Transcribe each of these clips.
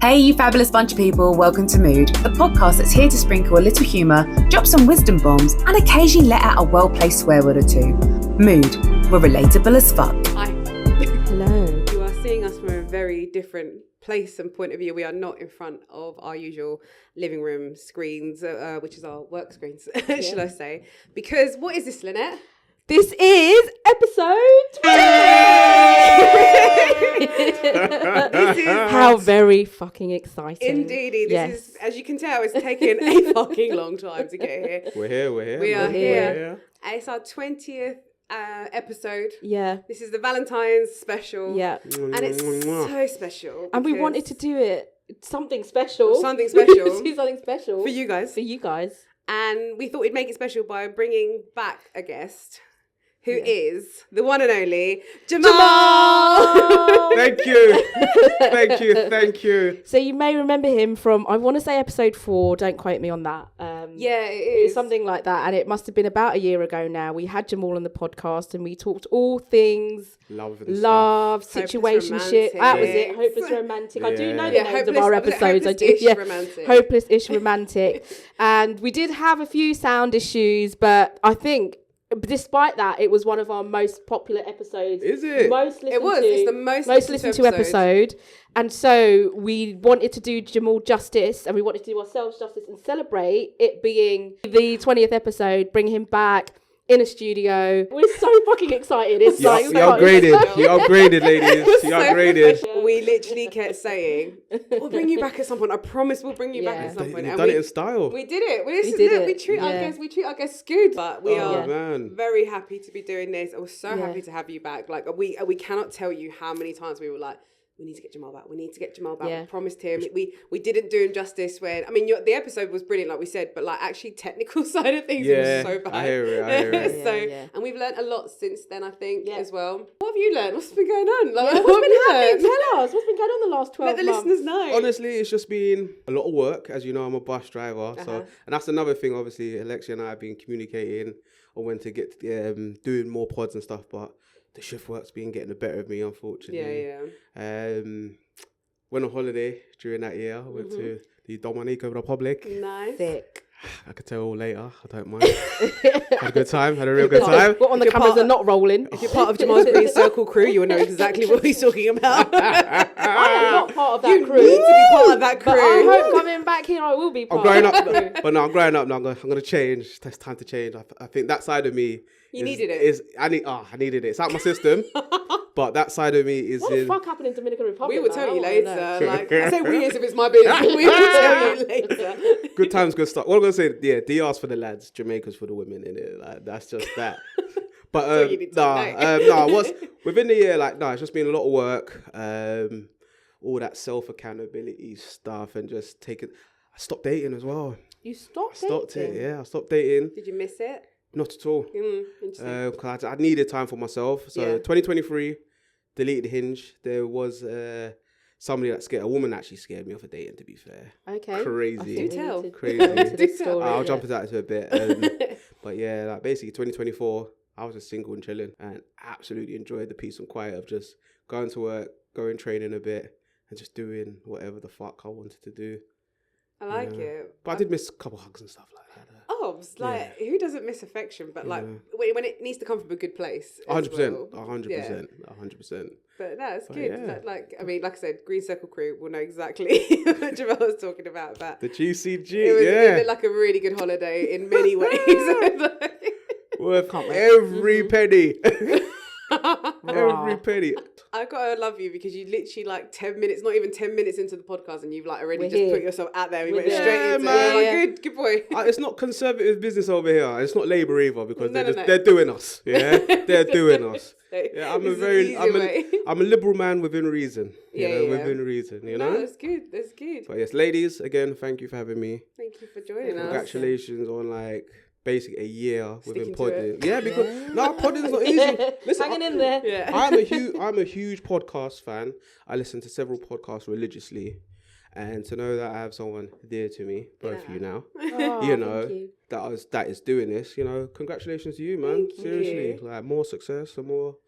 Hey, you fabulous bunch of people, welcome to Mood, the podcast that's here to sprinkle a little humour, drop some wisdom bombs, and occasionally let out a well-placed swear word or two. Mood, we're relatable as fuck. Hi. Hello. You are seeing us from a very different place and point of view. We are not in front of our usual living room screens, which is our work screens, should I say. Because what is this, Lynette? This is episode 20. How very fucking exciting. Indeed. This is, as you can tell, it's taken a fucking long time to get here. We're here. We are here. It's our 20th episode. Yeah. This is the Valentine's special. Yeah. And it's so special. And we wanted to do it something special. Something special. Do something special. For you guys. And we thought we'd make it special by bringing back a guest who is the one and only Jamal. Thank you. So you may remember him from, I want to say episode 4, don't quote me on that. Yeah, it is. Something like that. And it must have been about a year ago now. We had Jamal on the podcast and we talked all things love, situationship. That was it. Hopeless romantic. Yeah. I do know the names of our episodes. I do. Yeah. Romantic. Hopeless-ish romantic. And we did have a few sound issues, but I think despite that, it was one of our most popular episodes. Is it? It's the most listened to episode. And so we wanted to do Jamal justice and we wanted to do ourselves justice and celebrate it being the 20th episode, bring him back in a studio. We're so fucking excited. It's you upgraded, ladies. You upgraded. We literally kept saying, we'll bring you back at some point. I promise we'll bring you back at some point. You've done it in style. We did it. We treat our guests good. But we are very happy to be doing this. I was so happy to have you back. Like we cannot tell you how many times we were like, we need to get Jamal back. We promised him. We didn't do him justice when, the episode was brilliant, like we said, but like actually technical side of things was so bad. I hear it. And we've learned a lot since then, I think, as well. What have you learned? What's been going on? Like, what's been happening? Tell us. What's been going on the last 12 months? Let the listeners know. Honestly, it's just been a lot of work. As you know, I'm a bus driver. So, and that's another thing, obviously, Alexia and I have been communicating on when to get doing more pods and stuff, but the shift work's been getting the better of me, unfortunately. Went on holiday during that year. Went to the Dominican Republic. Nice. Sick. I could tell all later. I don't mind. Had a good time. Had a real good time. What on the cameras are not rolling. If you're part of Jamal's Green Circle crew, you will know exactly what he's talking about. I am not part of that crew. You need to be part of that crew. But I hope coming back here, I will be part I'm growing of up, that crew. but no, I'm growing up now. I'm going to change. It's time to change. I think that side of me. You needed it. I needed it. It's out of my system. But that side of me is what the fuck happened in Dominican Republic? We will tell you later. Like, I say we as if it's my business. We will tell you later. Good times, good stuff. What I'm going to say, DR's for the lads, Jamaica's for the women, innit? Like, that's just that. But what's within the year, it's just been a lot of work. All that self-accountability stuff and just taking. I stopped dating as well. You stopped dating? I stopped it, yeah. I stopped dating. Did you miss it? Not at all. Because I needed time for myself. So 2023, deleted Hinge. There was somebody that scared. A woman actually scared me off a dating, to be fair. Okay. Do Crazy. tell. Crazy. Story, I'll jump into that into a bit. But yeah, basically 2024, I was just single and chilling and absolutely enjoyed the peace and quiet of just going to work, going training a bit and just doing whatever the fuck I wanted to do. I like it. But I did miss a couple hugs and stuff like that. Who doesn't miss affection? But when it needs to come from a good place. 100%. 100%. But that's good. Yeah. Like I said, Green Circle crew will know exactly what Jamal was talking about. But the GCG, it was like a really good holiday in many ways. Worth every penny. Every penny. I gotta love you because you literally 10 minutes, not even 10 minutes into the podcast, and you've already put yourself out there. We went straight into it. Good boy. It's not conservative business over here. It's not Labour either because they're doing us. Yeah, they're doing us. Yeah, I'm a liberal man within reason. Within reason. You know. No, that's good. That's good. But yes, ladies, again, thank you for having me. Thank you for joining us. Congratulations on basically a year within podding. Yeah, because podding's not easy. Listen, hanging in there. Yeah. I'm a huge podcast fan. I listen to several podcasts religiously, and to know that I have someone dear to me, both of you now, that is doing this. Congratulations to you, man. Seriously, more success and more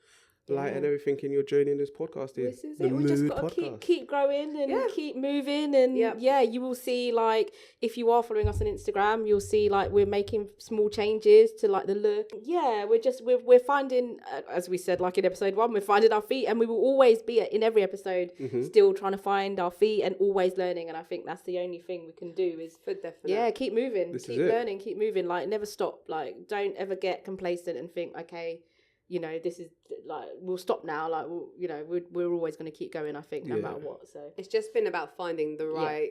light and everything in your journey in this podcast here. This is it. We just got to keep growing and keep moving. And you will see, like, if you are following us on Instagram, you'll see, like, we're making small changes to, like, the look. Yeah, we're finding, as we said, like in episode 1, we're finding our feet, and we will always be in every episode still trying to find our feet and always learning. And I think that's the only thing we can do is keep moving, keep learning, keep moving. Like, never stop. Like, don't ever get complacent and think, okay, you know, this is like, we'll stop now. Like, we're always going to keep going, I think, no matter what. So it's just been about finding the right.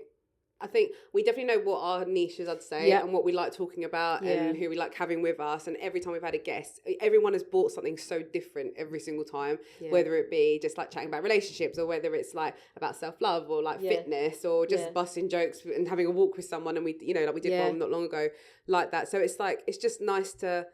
I think we definitely know what our niche is, I'd say, and what we like talking about and who we like having with us. And every time we've had a guest, everyone has brought something so different every single time, whether it be just like chatting about relationships, or whether it's like about self-love or like fitness, or just busting jokes and having a walk with someone. And we, you know, like we did one not long ago like that. So it's like, it's just nice to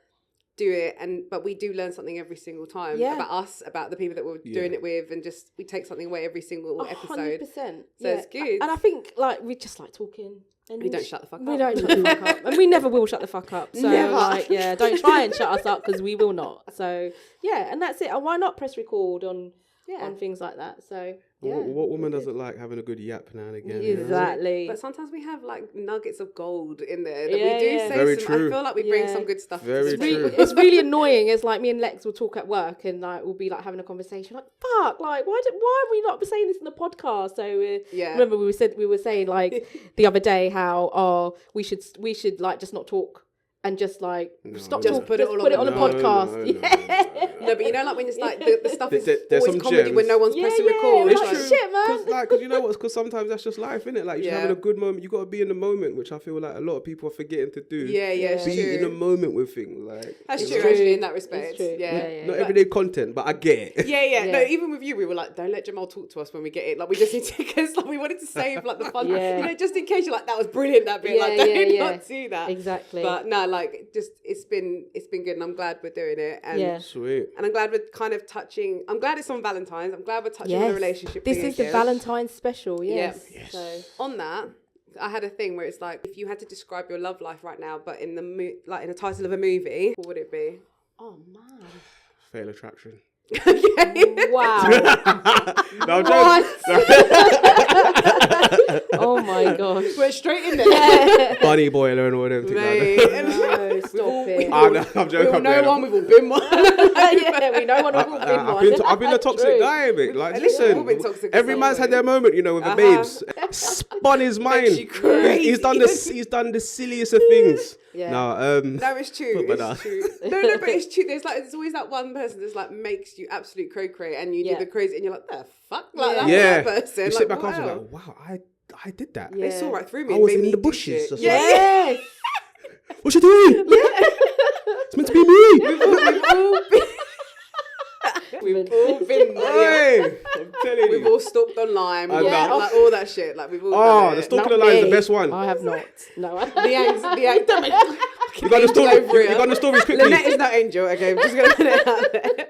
do it, but we do learn something every single time about us, about the people that we're doing it with, and just we take something away every single episode. 100%. So it's good. And I think, like, we just like talking. And we don't shut the fuck up. We don't shut the fuck up. And we never will shut the fuck up. So, like, don't try and shut us up, because we will not. So, and that's it. And why not press record on things like that? So, what woman doesn't like having a good yap now and again? Exactly. But sometimes we have like nuggets of gold in there that we do say. Very true. I feel like we bring some good stuff. Very true. It's really annoying. It's like me and Lex will talk at work, and like we'll be like having a conversation, like, fuck, like why are we not saying this in the podcast? So remember we were saying like the other day how we should like just not talk. And just like stop, just put it all on the podcast. No, but you know, like when it's like the stuff is always comedy when no one's pressing record. It's like, shit, man. Because you know what? Because sometimes that's just life, isn't it? Like you're having a good moment. You got to be in the moment, which I feel like a lot of people are forgetting to do. Be in the moment with things. Like that's true. Actually, in that respect, not everyday content, but I get it. No, even with you, we were like, don't let Jamal talk to us when we get it. Like we just need to, because like we wanted to save like the fun, you know, just in case you're like, that was brilliant, that bit. Like don't not do that. Exactly. But no. Like just it's been good, and I'm glad we're doing it. And sweet. And I'm glad we're kind of touching. I'm glad it's on Valentine's. I'm glad we're touching on a relationship. This is the Valentine's special. Yes. So on that, I had a thing where it's like, if you had to describe your love life right now, but in the like in the title of a movie, what would it be? Oh man. Fatal Attraction. Wow. No, I'm oh my gosh. We're straight in there. Bunny boiler and all them things. No, stop it. I'm joking. We know one, we've all been one. We know one, we've all been one. I've been a toxic guy, mate. Like, listen, every man's had their moment, you know, with the babes. Spun his mind. He's done the silliest of things. No, it's true. It's true. No, but it's true. There's always that one person that's like makes you absolute cray, and you do the crazy, and you're like, the fuck, like that person. You sit back after like, wow, I did that. They saw right through me. I was in the bushes. Yes. What's she doing? It's meant to be me. We've all been there. I'm telling you. We've all stalked online. Like all that shit. Like we've all done it. The stalking online is the best one. I have not. No. The angel. You got the story. You got the stories quickly. Lynette is not angel. Okay, I'm just gonna put it out there.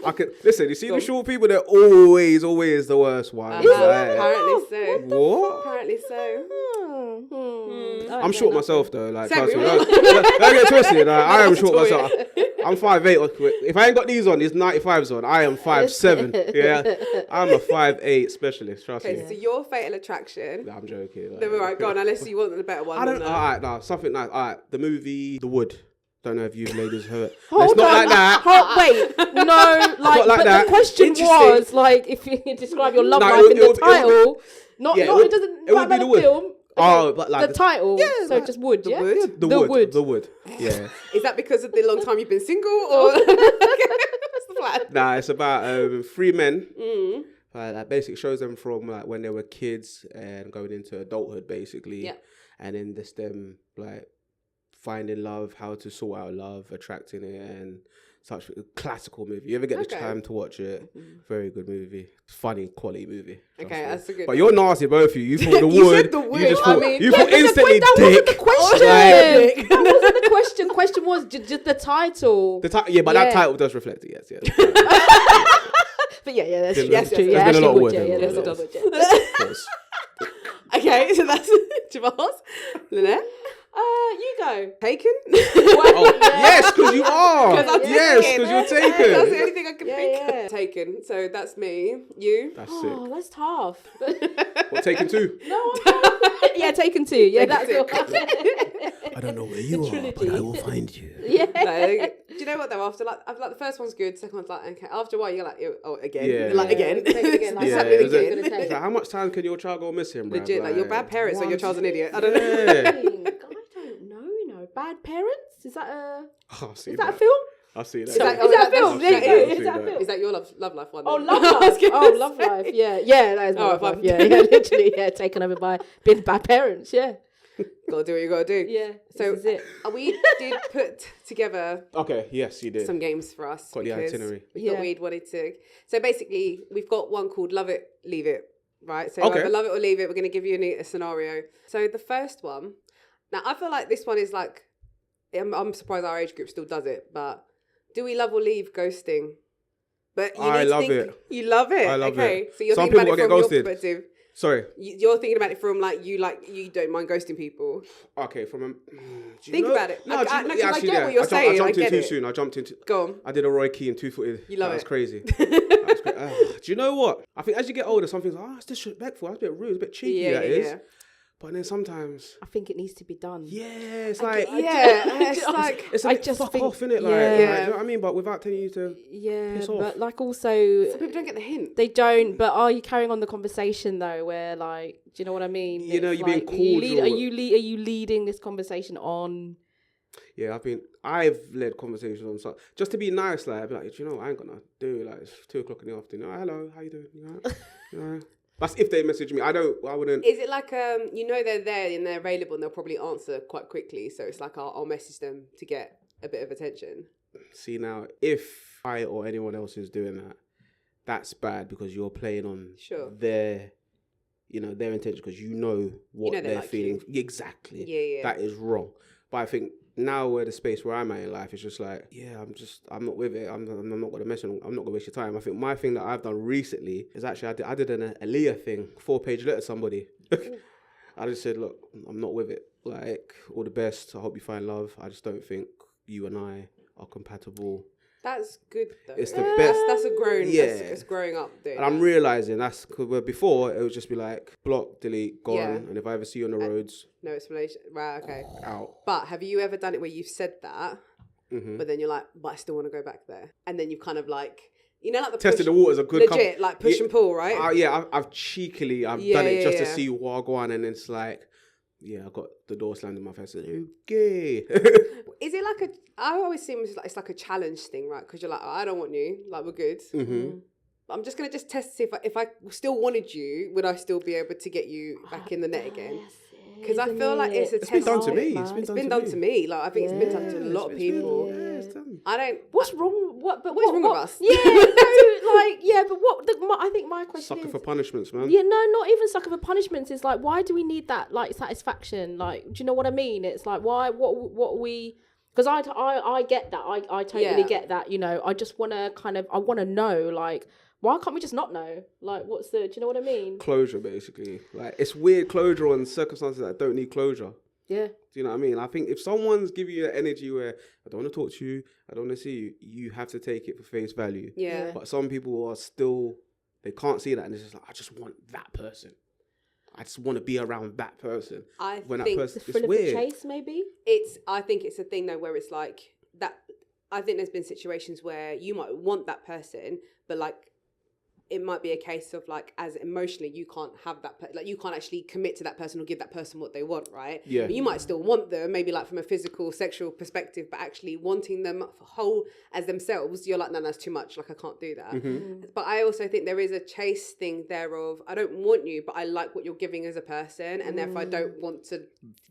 I can listen. You see the short people, they're always the worst ones. Apparently so. What? Apparently so. I'm short myself though. Like, don't get twisted. I am short myself. I'm 5'8". If I ain't got these on, these 95s on, I am 5'7". Yeah, I'm a 5'8" specialist. Trust me. Okay, so your Fatal Attraction. No, I'm joking. Like, all right, go on. Unless you want the better one. All right, no, something nice. All right, the movie The Wood. Don't know if you ladies heard it. Hold it's not on. like that. Wait, no, like, but that. The question was like, if you describe your love life in the title, it doesn't matter the film. Oh, but like the title, so just Wood, The Wood? The Wood, yeah. Is that because of the long time you've been single, or what's the plan? Nah, it's about 3 men. That basically shows them from like when they were kids and going into adulthood, basically. Yeah. And then just them like finding love, how to sort out love, attracting it, and such. Classical movie. You ever get the time to watch it? Very good movie. Funny, quality movie. Okay, that's a good. But you're nasty, both of you. You thought The Wood. You said The Wood. You just thought, you thought instantly dick. That wasn't the question. That wasn't the question. Question was just the title. That title does reflect it. Yes. But that's true. Yes, true. Yeah, actually a lot of would. wood. There's a lot of wood. Okay, so that's Jamal's. Lynette? You go. Taken? Yes, because you are. Yes, because you're taken. That's the only thing I can think of. Taken. So that's me. You? That's sick. Oh, that's tough. What, Taken 2? No, yeah, Taken 2. Yeah, that's it. I don't know where you are, but I will find you. Yeah. Do you know what though? After like the first one's good, second one's like okay. After a while, you're like, oh, again. Yeah. Like again. It's like, how much time can your child go missing, bro? Legit, like your bad parents or your child's an idiot. I don't know. I don't know. You know, Bad Parents. Is that a? Is that a film? I'll see that. Is that a film? Is that a film? Is that your love life one? Oh, Love Life. Oh, Love Life. Yeah, that is my Love Life. Yeah, literally, taken over by being bad parents. Yeah. Gotta do what you gotta do. Yeah. So this is it. We did put together. Okay. Yes, you did. Some games for us. Got the itinerary. We thought we'd wanted to. So basically, we've got one called Love It, Leave It. Right. So either love it or leave it. We're gonna give you a scenario. So the first one. Now I feel like this one is like. I'm surprised our age group still does it, but do we love or leave ghosting? But I love it. You love it. I love it. So you're Some thinking people about it get from ghosted. your perspective. Sorry. You're thinking about it from you don't mind ghosting people. Okay, Think about it. No, I get what you're saying. I jumped in too soon. Go on. I did a Roy Keane 2-footed. You love it. That's crazy. That was great. Do you know what? I think as you get older, some things it's disrespectful. That's a bit rude. It's a bit cheeky. Yeah. But then sometimes I think it needs to be done. Yeah, it's like it's like just fuck off, innit? Like, you know what I mean? But without telling you to piss off. But like also some people don't get the hint. They don't. But are you carrying on the conversation though? Where like, do you know what I mean? You know, you're being cordial. Are you leading this conversation on? Yeah, I've led conversations on so just to be nice. Like, I'd be like, do you know what? I ain't gonna do. Like, it's 2:00 in the afternoon. Oh, hello, how you doing? You know. That's if they message me. I wouldn't. Is it like they're there and they're available and they'll probably answer quite quickly? So it's like I'll message them to get a bit of attention. See now, if I or anyone else is doing that, that's bad because you're playing on their intention because you know what they're like feeling. Exactly. Yeah. That is wrong. But I think now we're the space where I'm at in life, it's just like, I'm not with it. I'm not going to mess with it. I'm not going to waste your time. I think my thing that I've done recently is actually, I did an Aaliyah thing, 4-page letter to somebody. I just said, look, I'm not with it. Like, all the best. I hope you find love. I just don't think you and I are compatible. That's good though. It's the best. That's a grown. Yeah. It's growing up. Dude. And I'm realising that's because before it would just be like block, delete, gone. Yeah. And if I ever see you on the roads, no explanation. Right. Okay. Out. But have you ever done it where you've said that, but then you're like, but I still want to go back there, and then you've kind of like. You know, like the tested the waters a good legit, like push and pull, right? I've cheekily done it just to see what I go on, and it's like, I got the door slammed in my face. Okay. Is it like I always seem it's like a challenge thing, right? Because you're like, I don't want you, like we're good. Mm-hmm. I'm just gonna test to see if I still wanted you, would I still be able to get you back in the net again? Because I feel like it's a test. It's been done to me. It's been done to me. Like I think it's been done to a lot of people. I don't. What's wrong? What's wrong with us? Yeah, no, but what? I think my question sucker for punishments, man. Yeah, no, not even sucker for punishments. It's like, why do we need that like satisfaction? Like, do you know what I mean? It's like, why? What we? Because I get that. I totally get that. You know, I just want to I want to know like. Why can't we just not know? Like, do you know what I mean? Closure, basically. Like, it's weird closure on circumstances that don't need closure. Yeah. Do you know what I mean? I think if someone's giving you that energy where I don't want to talk to you, I don't want to see you, you have to take it for face value. Yeah. But some people are still, they can't see that and it's just like, I just want that person. I just want to be around that person. I when think that person, it's weird. The chase, maybe? I think it's a thing though where it's like that. I think there's been situations where you might want that person, but like, it might be a case of like, as emotionally, you can't have that, like you can't actually commit to that person or give that person what they want, right? Yeah. But you might still want them, maybe like from a physical, sexual perspective, but actually wanting them whole as themselves, you're like, no, that's too much. Like, I can't do that. Mm-hmm. But I also think there is a chase thing there of, I don't want you, but I like what you're giving as a person. And therefore I don't want to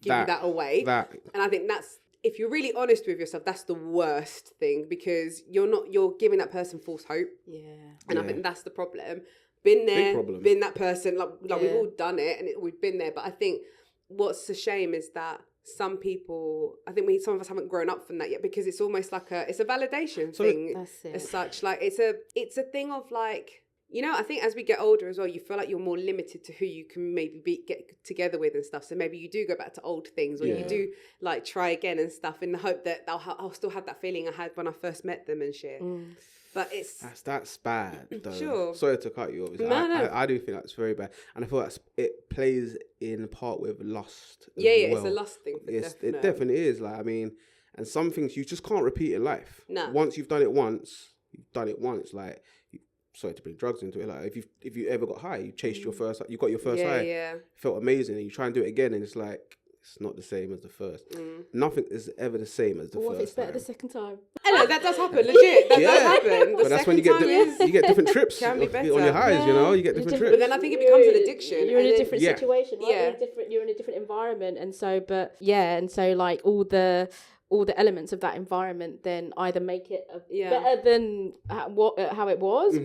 give you that away. And I think that's, if you're really honest with yourself, that's the worst thing because you're giving that person false hope. Yeah. And I think that's the problem. Been there, been that person, like we've all done it and we've been there. But I think what's a shame is that some people, I think some of us haven't grown up from that yet because it's almost like it's a validation thing as such. Like it's a thing of like, you know, I think as we get older as well, you feel like you're more limited to who you can maybe get together with and stuff. So maybe you do go back to old things, or you do like try again and stuff, in the hope that I'll still have that feeling I had when I first met them and shit. But that's bad though. Sure. Sorry to cut you off. No. I do think that's very bad, and I feel like it plays in part with lust. It's a lust thing. It definitely is. Like, I mean, and some things you just can't repeat in life. No. Once you've done it once, you've done it once. Like, sorry to bring drugs into it. Like, if you ever got high, you chased your first, you got your first high. Yeah. Felt amazing, and you try and do it again, and it's like, it's not the same as the first. Nothing is ever the same as the first. What if it's better the second time? Hello, that does happen. Legit, that does happen. But that's when you get different trips can be better. on your highs. You know, you get different trips. But then I think it becomes an addiction. You're in a different situation, right? Yeah. You're in a different environment, and so like all the elements of that environment then either make it better than how it was,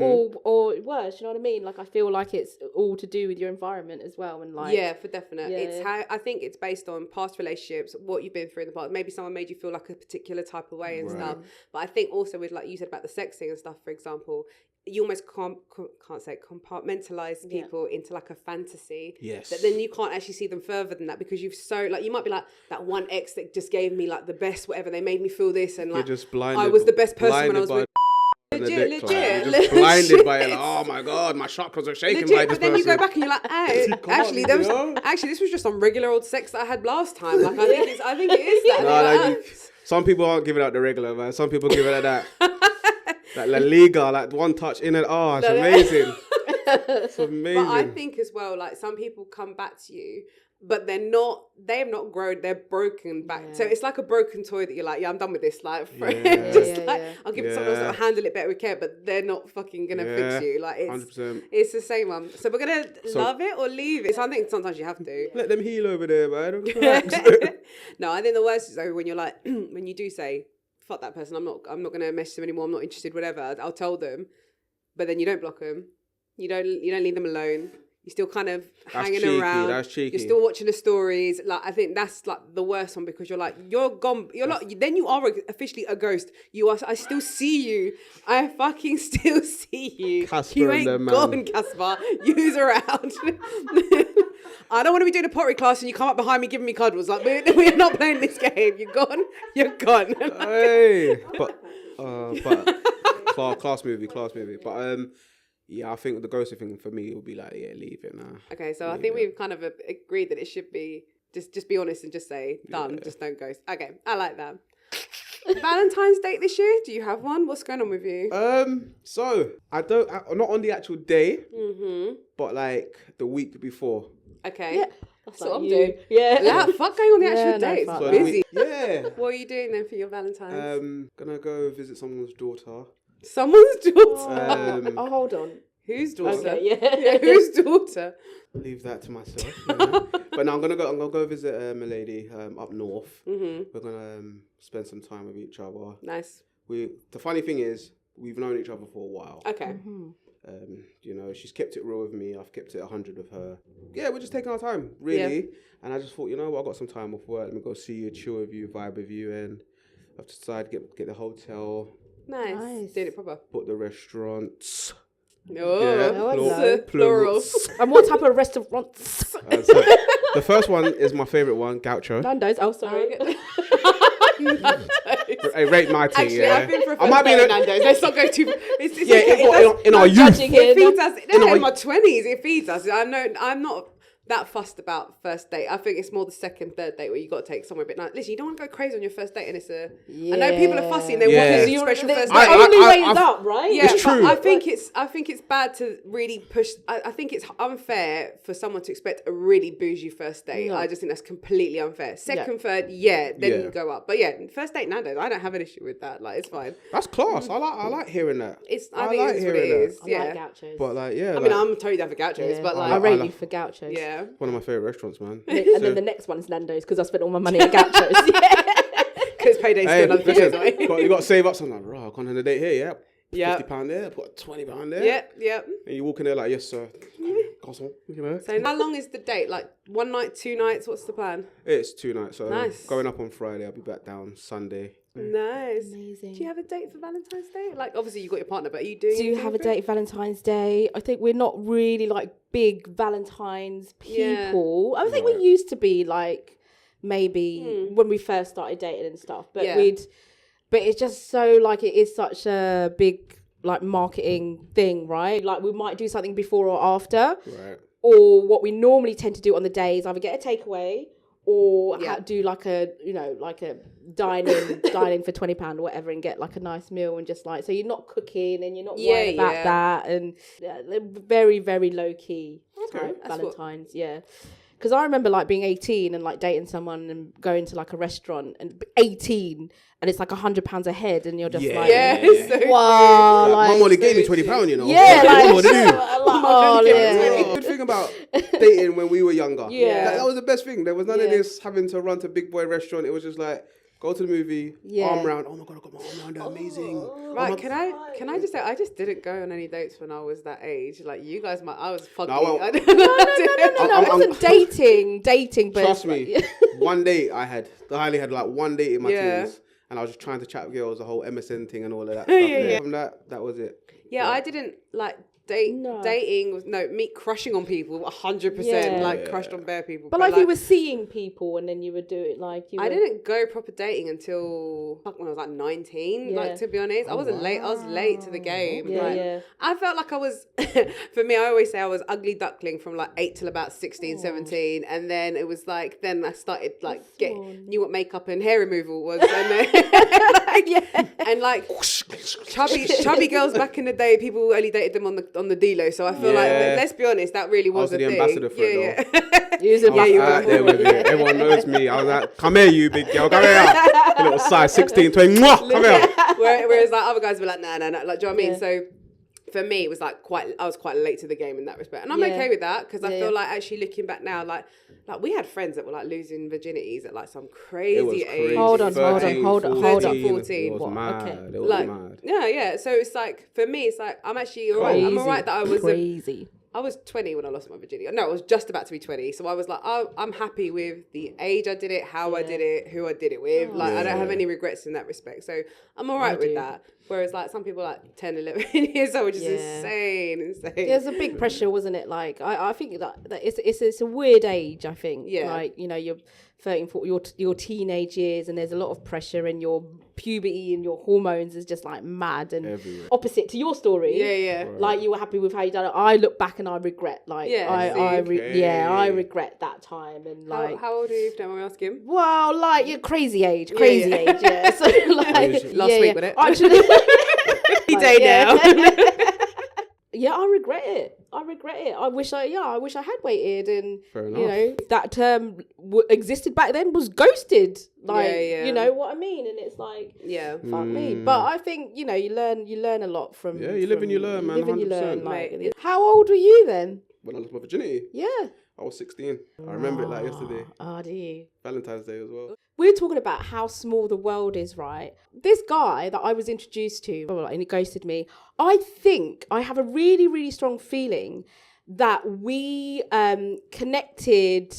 or worse. You know what I mean? Like, I feel like it's all to do with your environment as well, and like for definite. It's how I think it's based on past relationships, what you've been through in the past. Maybe someone made you feel like a particular type of way and stuff. But I think also with, like you said about the sexing and stuff, for example, you almost compartmentalize people into like a fantasy. Yes. That then you can't actually see them further than that, because you've you might be like, that one ex that just gave me like the best whatever, they made me feel this, and like just blinded, I was the best person when I was with legit. You're just blinded by it. Like, oh my god, my chakras are shaking by this but then person. you go back and you're like, hey, actually this was just some regular old sex that I had last time. Like, I think it is that. Some people aren't giving out the regular, man. Some people give it like that. Like La Liga, like one touch in and it's amazing. It's amazing. But I think as well, like, some people come back to you, but they have not grown, they're broken back. So it's like a broken toy that you're like, I'm done with this. Like, I'll give it to someone else that'll handle it better with care, but they're not fucking gonna fix you. Like, it's 100%. It's the same one. So we're gonna love it or leave it. So I think sometimes you have to. Let them heal over there, man. No, I think the worst is though when you're like, when you do say, fuck that person, I'm not gonna message them anymore, I'm not interested, whatever, I'll tell them, but then you don't block them, you don't leave them alone, you're still kind of hanging around. That's cheeky. You're still watching the stories. Like, I think that's like the worst one, because you're like, you're gone. You're like, then you are officially a ghost. I still see you. I fucking still see you. Casper, you ain't gone, Casper. You's around. I don't want to be doing a pottery class and you come up behind me giving me cuddles. Like, we're not playing this game. You're gone. You're gone. Hey, but class movie. But I think the ghosting thing for me would be like, leave it now. Okay, so I think we've kind of agreed that it should be just be honest and just say done. Just don't ghost. Okay, I like that. Valentine's date this year? Do you have one? What's going on with you? So I not on the actual day, but like the week before. Okay. Yeah. That's what I'm doing. Yeah. Fuck going on the actual date. So busy. What are you doing then for your Valentine's? Gonna go visit someone's daughter. Someone's daughter? Hold on. Whose daughter? Okay, whose daughter? Leave that to myself. You know? But now I'm gonna go visit a lady up north. We're gonna spend some time with each other. Nice. The funny thing is, we've known each other for a while. Okay. You know, she's kept it real with me. I've kept it 100 with her. Yeah, we're just taking our time, really. Yeah. And I just thought, you know what, I got some time off work. Let me go see you, chill with you, vibe with you, and I've decided to get the hotel. Nice. Did it proper. Book the restaurants. Plural. And what type of restaurants? So the first one is my favourite one, Gaucho. Nando's. Oh, sorry. Hey, rate my tea. Actually, I've been for a first date at Nando's. Let's not go too. In our youth. It feeds us. In my 20s, it feeds us. I'm not that fussed about first date. I think it's more the second, third date where you got to take somewhere a bit nice. Listen, you don't want to go crazy on your first date, and it's a. I know people are fussy and they want a special first date. The only way is up, right? Yeah, it's true. I think it's bad to really push. I think it's unfair for someone to expect a really bougie first date. No. I just think that's completely unfair. Second, third, then you go up. But first date Nando's, I don't have an issue with that. Like, it's fine. That's class. I like hearing that. I think it's what it is. I like Gauchos. But like, I mean, I'm totally down for Gauchos, but like, I rate you for Gauchos. Yeah. One of my favourite restaurants, man. And then the next one is Nando's because I spent all my money at Gauchos. Because payday's still another few years away. You got to save up something. Like, I've gone on a date here, £50 there, put £20 there. Yep. And you walk in there like, yes, sir. You know. So how long is the date? Like 1 night, 2 nights? What's the plan? It's 2 nights. So nice. Going up on Friday, I'll be back down Sunday. Nice. Amazing. Do you have a date for Valentine's Day? Like, obviously you got your partner, but are you doing? Do you have a date for Valentine's Day? I think we're not really like big Valentine's people. I think we used to be like maybe when we first started dating and stuff, but but it's just so like it is such a big like marketing thing, right? Like we might do something before or after, Right. or what we normally tend to do on the day is either get a takeaway or do like a like a dine in for £20 or whatever and get like a nice meal and just like, so you're not cooking and you're not worried about that, and they're very, very low key Valentine's. Because I remember like being 18 and like dating someone and going to like a restaurant and 18 and it's like £100 a head and you're just like, wow, like, Mum only gave me £20, you know. Yeah, Good thing about dating when we were younger. That was the best thing. There was none of this having to run to big boy restaurant. It was just like, go to the movie, arm round. Oh my God, I got my arm round. They're amazing. Right, can I just say, I just didn't go on any dates when I was that age. Like, you guys I was fucking. No, it wasn't dating, but. Trust me, one date I only had like one date in my teens. And I was just trying to chat with girls, the whole MSN thing and all of that stuff. From that was it. Yeah, I didn't like dating was me crushing on people 100%, crushed on bare people. But like you were seeing people and then you would do it like you. I didn't go proper dating until when I was like 19. Like, to be honest, I wasn't late. I was late to the game. I felt like I was. For me, I always say I was ugly duckling from like 8 till about 16, 17, and then it was like then I started like knew what makeup and hair removal was, and then and like chubby girls back in the day, people only dated them on the D-Lo, so I feel like, let's be honest, that really was a thing. I was the ambassador for it, though. You were there with it. Everyone knows me. I was like, come here, you big girl, come here. A little size 16, 20, come here. Whereas like other guys were like, nah, like, do you know what I mean? So for me, it was like I was quite late to the game in that respect, and I'm okay with that because I feel like actually looking back now, like we had friends that were like losing virginities at like some crazy age. Hold on. 14. It was mad. It was like, mad. Yeah. So it's like for me, it's like I'm actually alright. I'm alright that I was crazy. I was 20 when I lost my virginity. No, I was just about to be 20. So I was like, I'm happy with the age I did it, how I did it, who I did it with. I don't have any regrets in that respect. So I'm all right with that. Whereas like some people like 10, 11 years old, just insane. There's a big pressure, wasn't it? Like I think that it's a weird age, I think. Yeah. Like, you're 13, 14, your teenage years, and there's a lot of pressure, and your puberty and your hormones is just like mad and everywhere. Opposite to your story. Yeah. Right. Like you were happy with how you done it. I look back and I regret. Like I regret that time. And like, how old are you? If don't mind me asking. Well, like your crazy age. Yeah. So like last week with it. Actually, day now. Yeah, I regret it. I wish I had waited, and fair enough. That term existed back then was ghosted. Like, you know what I mean? And it's like, fuck me. But I think you learn a lot from. Yeah, you live and you learn, man. 100%. Like, how old were you then? When I lost my virginity. Yeah. I was 16. I remember it like yesterday. Oh, do you? Valentine's Day as well. We're talking about how small the world is, right? This guy that I was introduced to, and he ghosted me. I think I have a really, really strong feeling that we connected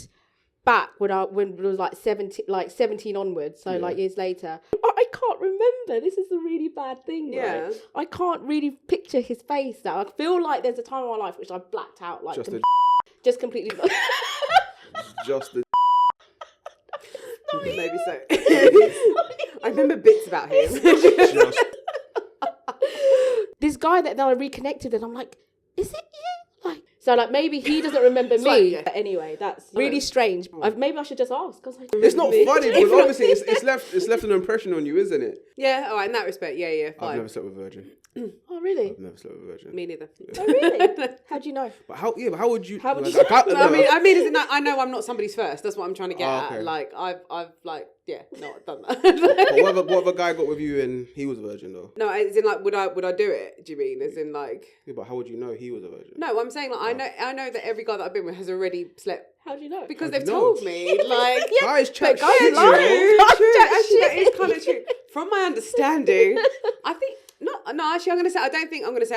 back when it was like 17 onwards, so like years later. I can't remember. This is a really bad thing, right? I can't really picture his face now. I feel like there's a time in my life which I blacked out, like just completely. Just the. Maybe so. I remember bits about him. This guy that I reconnected, and I'm like, is it you? Like, so like maybe he doesn't remember me. But anyway, that's really strange. Maybe I should just ask. It's not funny, but obviously it's left an impression on you, isn't it? Yeah. All right. In that respect, yeah. Fine. I've never slept with a virgin. Oh really? I've never slept with a virgin. Me neither. Oh really? How do you know? But how would you? How would you? I know I'm not somebody's first. That's what I'm trying to get at. Like I've like not done that. But what if a guy got with you and he was a virgin though? No, as in like would I do it? Do you mean as in like? Yeah, but how would you know he was a virgin? No, I'm saying like I know that every guy that I've been with has already slept. How do you know? Because they've told me. Like guys chat shit. True. Actually, that is kind of true. From my understanding, I think. No, actually, I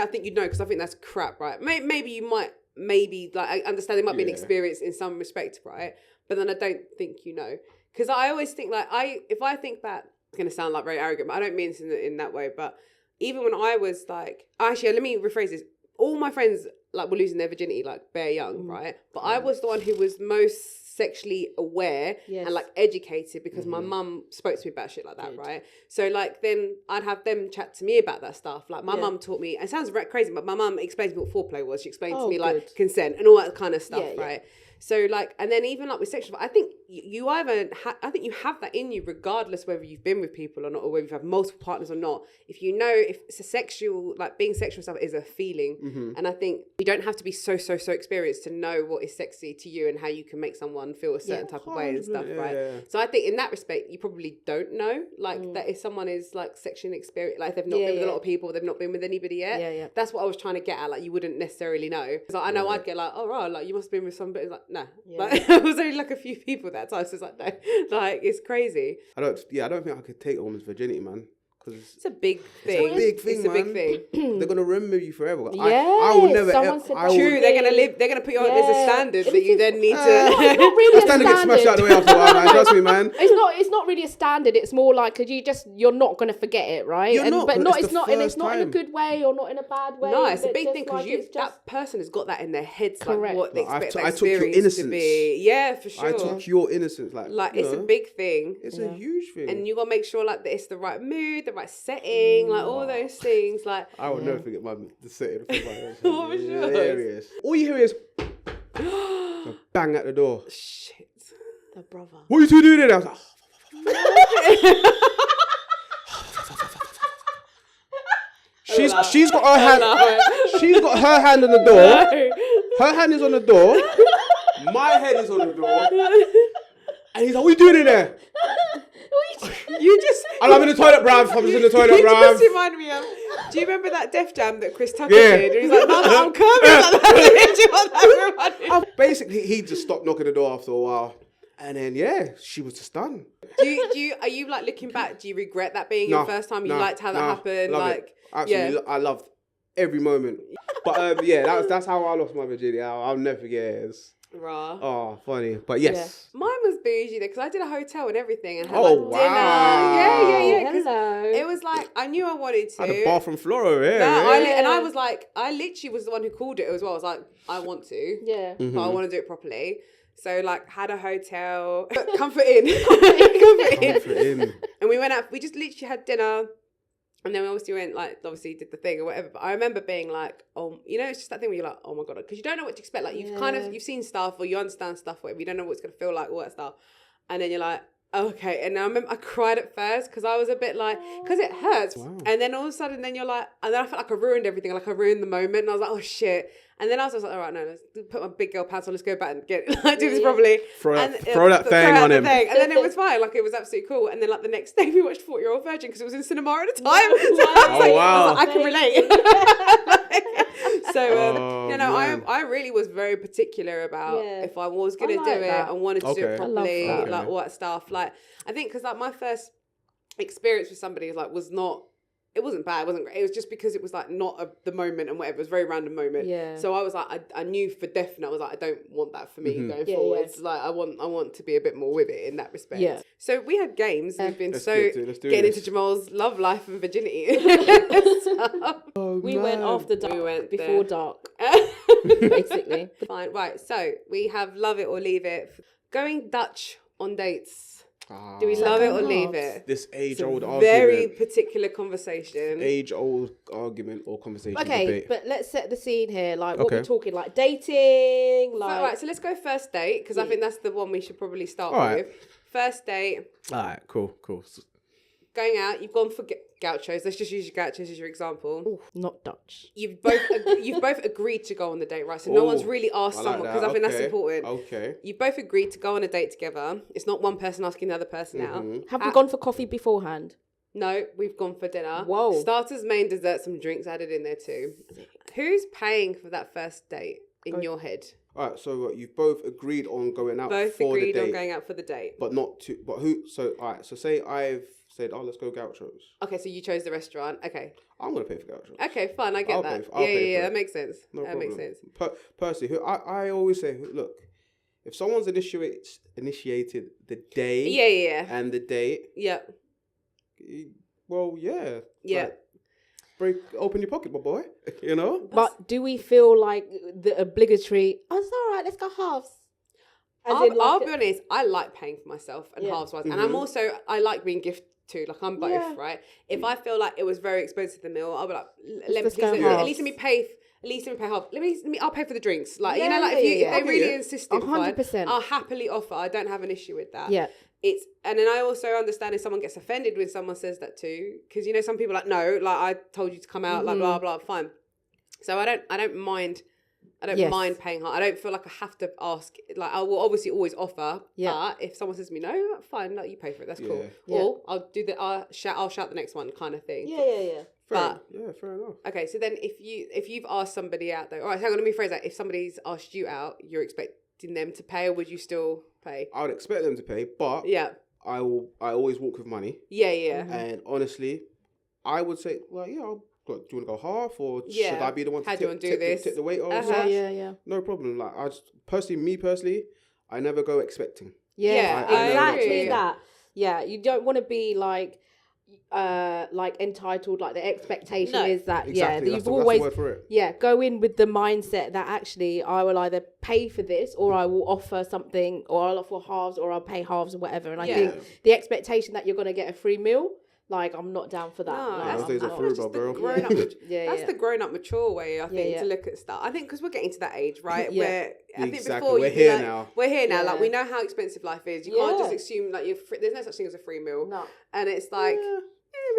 think you'd know because I think that's crap, right? Maybe you might, like, I understand it might be an experience in some respect, right? But then I don't think you know. Because I always think, like, if I think back, it's going to sound like very arrogant, but I don't mean this in that way. But even when I was like, actually, let me rephrase this. All my friends like were losing their virginity like bare young, right? But I was the one who was most sexually aware and like educated because my mum spoke to me about shit like that, right? So like then I'd have them chat to me about that stuff. Like my mum taught me, it sounds crazy, but my mum explained to me what foreplay was. She explained to me like consent and all that kind of stuff, right? So like, and then even like with sexual, I think you either, I think you have that in you regardless whether you've been with people or not, or whether you've had multiple partners or not. If you know, if it's a sexual, like being sexual stuff is a feeling. And I think you don't have to be so experienced to know what is sexy to you and how you can make someone feel a certain type of way and stuff, right? So I think in that respect, you probably don't know, like that if someone is like sexually experienced, like they've not been with a lot of people, they've not been with anybody yet. That's what I was trying to get at. Like you wouldn't necessarily know. Because like, I know I'd get like, oh right, like you must have been with somebody. Like no, like it was only like a few people that time. So it's like no, like it's crazy. I don't think I could take a woman's virginity, man. It's a big thing. It's a big thing. They're gonna remember you forever. Yeah, I will never. True. They're gonna put you on as a standard that you then need to. It's not really a standard. Gets smashed out the way after a while, man. Trust me, man. It's not really a standard. It's more like you're not gonna forget it, right? It's not in a good way or not in a bad way. No, it's a big thing because that person has got that in their heads, like what they expect that I took your experience to be. Yeah, for sure. I took your innocence, like it's a big thing. It's a huge thing, and you gotta make sure like that it's the right mood, the right setting, like all those things. Like I will never forget the setting. Oh, for sure. Hilarious. All you hear is a bang at the door. Shit, the brother. What are you two doing there? I was like, she's got her hand. She's got her hand on the door. Her hand is on the door. My head is on the door. And he's like, what are you doing in there? You just... I'm in the toilet, bruv. I'm just in the toilet, bruv. You just remind me of... Do you remember that Def Jam that Chris Tucker did? And he's like, no, I'm coming. Basically, he just stopped knocking the door after a while. And then, she was just done. Are you like looking back, do you regret that being your first time? You liked how that happened? Like, absolutely, I loved every moment. But that's how I lost my virginity. I'll never forget it. Raw. Oh, funny. But yes. Yeah. Mine was bougie though, because I did a hotel and everything and had wow. dinner. Yeah. Hello. It was like, I knew I wanted to. I had a bathroom floor over here. And I was like, I literally was the one who called it as well. I was like, I want to. Yeah. But I want to do it properly. So like had a hotel. Comfort Inn. Comfort Inn. And we went out, we just literally had dinner. And then we obviously did the thing or whatever. But I remember being like, oh, it's just that thing where you're like, oh my God. Because you don't know what to expect. Like you've seen stuff or you understand stuff, whatever. You don't know what it's going to feel like, all that stuff. And then you're like, oh, okay. And I remember I cried at first because I was a bit like, because it hurts. Wow. And then all of a sudden, then you're like, and then I felt like I ruined everything. Like I ruined the moment. And I was like, oh shit. And then I was like, all right, no, let's put my big girl pants on. Let's go back and do this properly. Throw that thing on him. And then it was fine. Like, it was absolutely cool. And then, like, the next day we watched 40-Year-Old Virgin because it was in cinema at the time. I can relate. I really was very particular about if I was going to do it, I wanted to do it properly, like, all that stuff. Like, I think because, like, my first experience with somebody, like, was not... It wasn't bad, it wasn't great. It was just because it was like not the moment and whatever. It was a very random moment. Yeah. So I was like, I knew for definite, I was like, I don't want that for me going forward. It's like I want to be a bit more with it in that respect. Yeah. So we had games. We've been getting into Jamal's love life and virginity. We went after dark. We went before dark. Basically. Fine. Right. So we have love it or leave it. Going Dutch on dates. Do we love it or leave it? This age-old argument. Very particular conversation. Age-old argument or conversation. Okay, debate. But let's set the scene here. Like, what we're talking, like dating, like... Right, so let's go first date, because I think that's the one we should probably start with. First date. All right, cool. Going out, you've gone for gauchos. Let's just use your gauchos as your example. Ooh, not Dutch. You've both agreed to go on the date, right? So no one's really asked someone, because I think that's important. Okay. You've both agreed to go on a date together. It's not one person asking the other person out. Have we gone for coffee beforehand? No, we've gone for dinner. Whoa. Starters, main, dessert, some drinks added in there too. Who's paying for that first date in your head? All right, so you've both agreed on going out both for the date. Both agreed on going out for the date. But not to... But who... So, all right, so say I've said, let's go gauchos. Okay, so you chose the restaurant. Okay. I'm going to pay for gauchos. Okay, fine, I get that. Yeah, that makes sense. That makes sense. Personally, I always say, look, if someone's initiated the day yeah, and the date... Yeah. well, yeah. Yeah. Open your pocket, my boy. You know? But do we feel like the obligatory, oh, it's all right, let's go halves? I'll be honest, I like paying for myself and halves-wise. And I'm also, I like being gifted too. Like, I'm both, right? If I feel like it was very expensive, the meal, I'll be like, at least let me pay half. I'll pay for the drinks. Like, you know, like if they really insist on 100%, I'll happily offer. I don't have an issue with that. Yeah. And then I also understand if someone gets offended when someone says that too, because, you know, some people are like, no, like, I told you to come out, like, blah, blah, fine. So I don't mind mind paying half. I don't feel like I have to ask. Like, I will obviously always offer. But if someone says to me, no, fine, like, you pay for it. That's cool. Yeah. Or I'll shout the next one kind of thing. Yeah. Fair enough. Okay, so then if you've asked somebody out though, all right, hang on, let me rephrase that. If somebody's asked you out, you're expecting them to pay, or would you still pay? I would expect them to pay, but I always walk with money. Yeah. And honestly, I would say, well, do you want to go half, or should I be the one to tip the weight off? Yeah. No problem. Like, me personally, I never go expecting. Yeah, exactly that. Yeah, you don't want to be like entitled. Like, the expectation is that exactly. You've always that's the word for it. Go in with the mindset that actually I will either pay for this, or I will offer something, or I'll offer halves, or I'll pay halves, or whatever. And I think the expectation that you're going to get a free meal, like, I'm not down for that. No, those days are through, girl. That's the grown-up, mature way, I think, to look at stuff. I think because we're getting to that age, right? Where I think before we're here now. We're here now. Like, we know how expensive life is. You can't just assume like there's no such thing as a free meal. No, and it's like.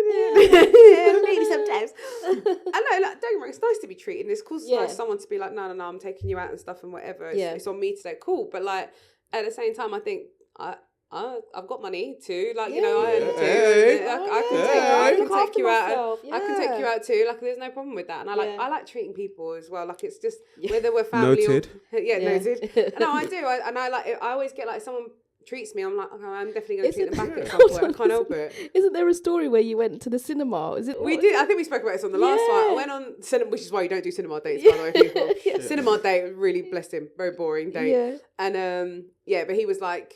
Maybe sometimes. I know, like, don't get me wrong, it's nice to be treated. It's cool for someone to be like, no, I'm taking you out and stuff and whatever. It's on me today. Cool, but like at the same time, I think I've got money too. Like, you know, I can take you out. I can take you out too. Like, there's no problem with that. And I like treating people as well. Like, it's just whether we're family noted. Noted. No, I do. I always get like someone treats me, I'm like, okay, I'm definitely going to treat them back at some point. I can't help it. Isn't there a story where you went to the cinema? We did. I think we spoke about this on the last one. I went on cinema, which is why you don't do cinema dates, by the way, people. Cinema date, really, bless him, very boring date. And but he was like,